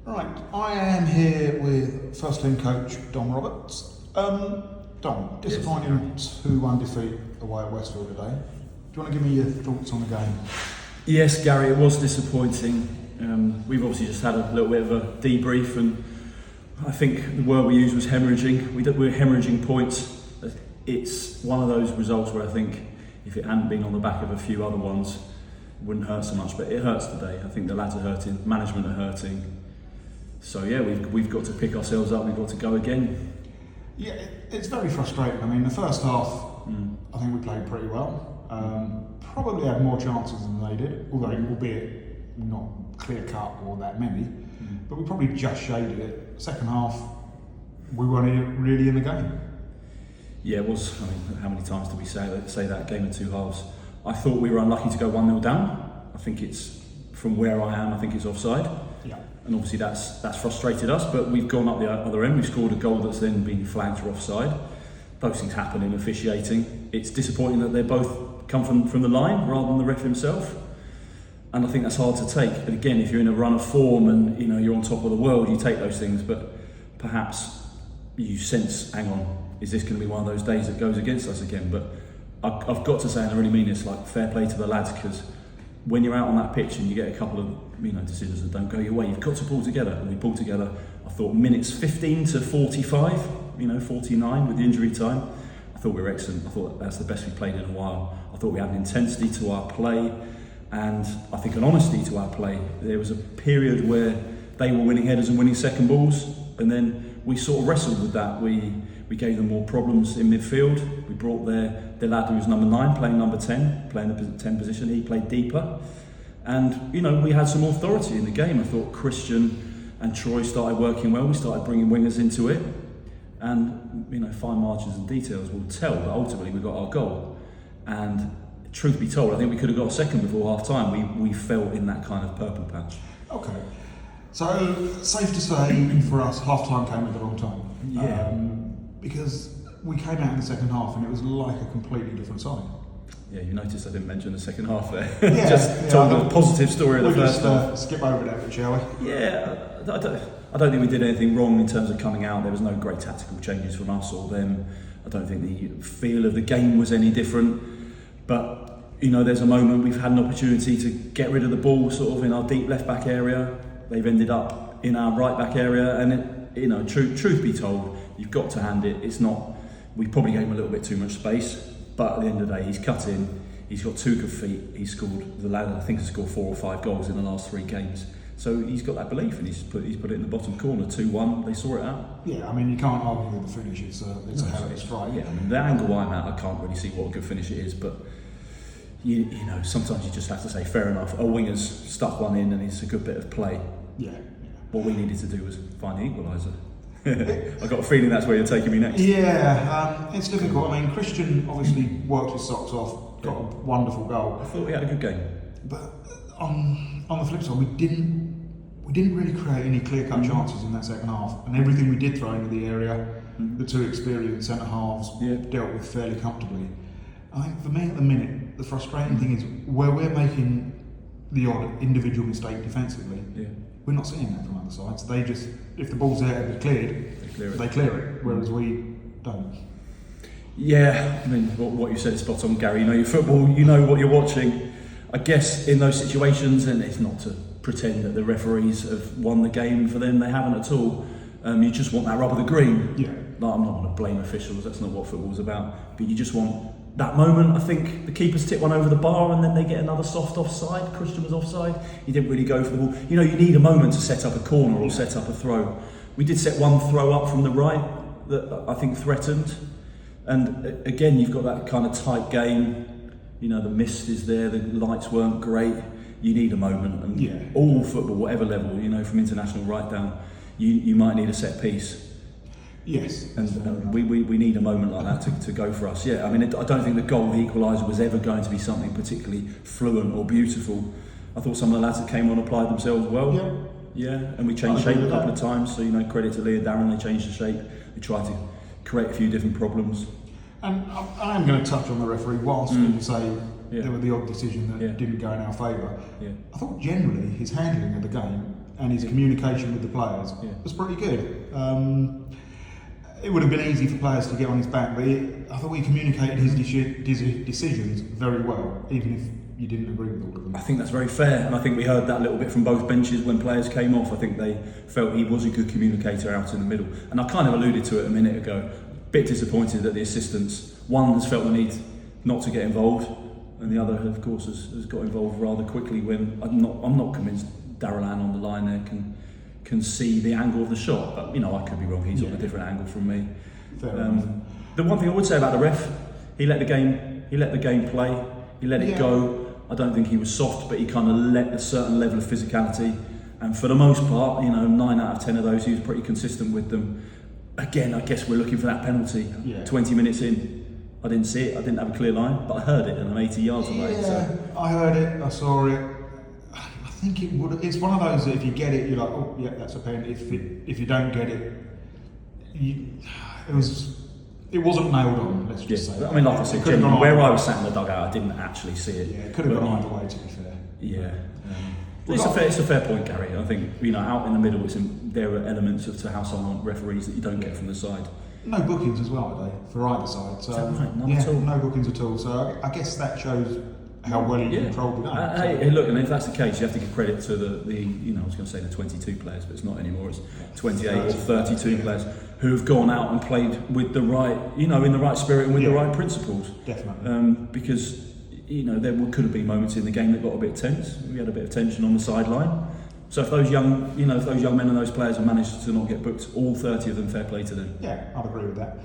Right, I am here with first team coach Dom Roberts. Dom, disappointing 2-1 defeat away at Westfield today. Do you want to give me your thoughts on the game? Yes, Gary, it was disappointing. We've obviously just had a little bit of a debrief, and I think the word we used was hemorrhaging. We're hemorrhaging points. It's one of those results where I think if it hadn't been on the back of a few other ones, it wouldn't hurt so much, but it hurts today. I think the lads are hurting, management are hurting. So yeah, we've got to pick ourselves up, we've got to go again. Yeah, it's very frustrating. I mean, the first half, I think we played pretty well. Probably had more chances than they did, although albeit not clear cut or that many. But we probably just shaded it. Second half, we weren't really in the game. Yeah, it was. I mean, how many times did we say that game in two halves? I thought we were unlucky to go 1-0 down. I think it's, from where I am, I think it's offside. Yeah. And obviously that's frustrated us, but we've gone up the other end. We've scored a goal that's then been flagged for offside. Those things happen in officiating. It's disappointing that they both come from the line rather than the ref himself. And I think that's hard to take. But again, if you're in a run of form and you're on top of the world, you take those things. But perhaps you sense, hang on, is this going to be one of those days that goes against us again? But I've got to say, and I really mean this, like, fair play to the lads, because when you're out on that pitch and you get a couple of decisions that don't go your way, you've got to pull together. And we pulled together. I thought minutes 15 to 45, 49 with the injury time. I thought we were excellent. I thought that's the best we've played in a while. I thought we had an intensity to our play, and I think an honesty to our play. There was a period where they were winning headers and winning second balls, and then we sort of wrestled with that. We gave them more problems in midfield. We brought their lad who was number 9 playing number 10, playing the 10 position. He played deeper, and we had some authority in the game. I thought Christian and Troy started working well. We started bringing wingers into it, and fine margins and details will tell, but ultimately we got our goal. And truth be told, I think we could have got a second before half time. We fell in that kind of purple patch. Okay, so safe to say for us, half time came at the wrong time. Yeah. Because we came out in the second half and it was like a completely different side. Yeah, you noticed I didn't mention the second half there. Yeah, just told the positive story of the first half. Skip over that, shall we? Yeah, I don't think we did anything wrong in terms of coming out. There was no great tactical changes from us or them. I don't think the feel of the game was any different. But there's a moment we've had an opportunity to get rid of the ball sort of in our deep left back area. They've ended up in our right back area, and truth be told, you've got to hand it. It's not. We probably gave him a little bit too much space, but at the end of the day, he's cut in. He's got 2 good feet. He's scored. The lad, I think, has scored 4 or 5 goals in the last 3 games. So he's got that belief, and he's put it in the bottom corner. 2-1. They saw it out. Yeah, I mean, you can't argue with the finish. It's a hell of a strike. Yeah, I mean, the angle I'm at, I can't really see what a good finish it is, but sometimes you just have to say fair enough. A winger's stuck one in, and it's a good bit of play. Yeah. What we needed to do was find the equaliser. I got a feeling that's where you're taking me next. Yeah, it's difficult. I mean, Christian obviously worked his socks off, got a wonderful goal. I thought he had a good game. But on the flip side, we didn't really create any clear-cut chances in that second half, and everything we did throw into the area, the 2 experienced centre halves dealt with fairly comfortably. I think for me at the minute, the frustrating thing is where we're making the odd individual mistake defensively. Yeah. We're not seeing that from other sides. They just, if the ball's there and it's cleared, they clear it, whereas we don't. Yeah, I mean, what you said is spot on, Gary. You know your football, you know what you're watching. I guess in those situations, and it's not to pretend that the referees have won the game for them, they haven't at all. You just want that rub of the green. Yeah. Like, I'm not going to blame officials, that's not what football's about. But you just want that moment. I think the keepers tip one over the bar and then they get another soft offside. Christian was offside. He didn't really go for the ball. You need a moment to set up a corner or set up a throw. We did set one throw up from the right that I think threatened. And again, you've got that kind of tight game. The mist is there, the lights weren't great. You need a moment. And all football, whatever level, from international right down, you might need a set piece. Yes. And we need a moment like that to go for us. Yeah, I mean, I don't think the goal, the equaliser, was ever going to be something particularly fluent or beautiful. I thought some of the lads that came on applied themselves well. Yeah, and we changed shape a couple of times. So, credit to Lee and Darren, they changed the shape. They tried to create a few different problems. And I am going to touch on the referee whilst we say there were the odd decision that didn't go in our favour. Yeah. I thought generally his handling of the game and his communication with the players was pretty good. It would have been easy for players to get on his back, but I thought he communicated his decisions very well, even if you didn't agree with all of them. I think that's very fair, and I think we heard that a little bit from both benches when players came off. I think they felt he was a good communicator out in the middle, and I kind of alluded to it a minute ago. Bit disappointed that the assistants, one has felt the need not to get involved, and the other, of course, has got involved rather quickly. When I'm not convinced Darrell Ann on the line there can see the angle of the shot, but I could be wrong. He's on a different angle from me. The one thing I would say about the ref, he let the game play. He let it go. I don't think he was soft, but he kind of let a certain level of physicality. And for the most part, 9 out of 10 of those, he was pretty consistent with them. Again, I guess we're looking for that penalty. 20 minutes in, I didn't see it. I didn't have a clear line, but I heard it, and I'm 80 yards away. So. I heard it. I saw it. I think it would. It's one of those that if you get it, you're like, oh yeah, that's a pen. If you don't get it, it wasn't nailed on. Let's just say. I mean, like I said, genuinely, where I was sat in the dugout, I didn't actually see it. Yeah, it could have gone either way. To be fair. Yeah. It's a fair point, Gary. I think out in the middle, there are elements to how someone referees that you don't get from the side. No bookings as well today for either side. So right? None at all. No bookings at all. So I guess that shows how well he controlled the game. Hey, look, and if that's the case, you have to give credit to the I was going to say the 22 players, but it's not anymore. It's 28 or 32 players who have gone out and played with the right, in the right spirit and with the right principles. Definitely. Because there could have been moments in the game that got a bit tense. We had a bit of tension on the sideline. So if those young men and those players have managed to not get booked, all 30 of them, fair play to them. Yeah, I'd agree with that.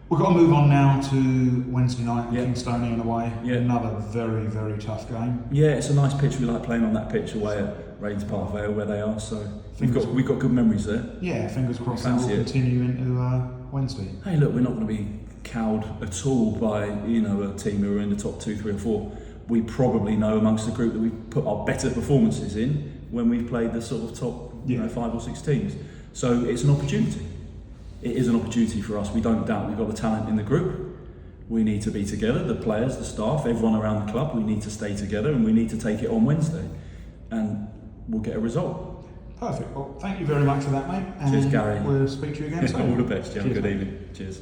We've got to move on now to Wednesday night, Kingstonian away. Yeah. Another very, very tough game. Yeah, it's a nice pitch. We like playing on that pitch away at Rains Park Vale where they are. So we've got good memories there. Yeah, fingers crossed that will continue into Wednesday. Hey, look, we're not going to be cowed at all by a team who are in the top 2, 3 or 4. We probably know amongst the group that we've put our better performances in when we've played the sort of top 5 or 6 teams. So it's an opportunity. It is an opportunity for us. We don't doubt we've got the talent in the group. We need to be together, the players, the staff, everyone around the club. We need to stay together and we need to take it on Wednesday. And we'll get a result. Perfect. Well, thank you very much for that, mate. Cheers, Gary. We'll speak to you again soon. All the best. Have a good evening. Cheers.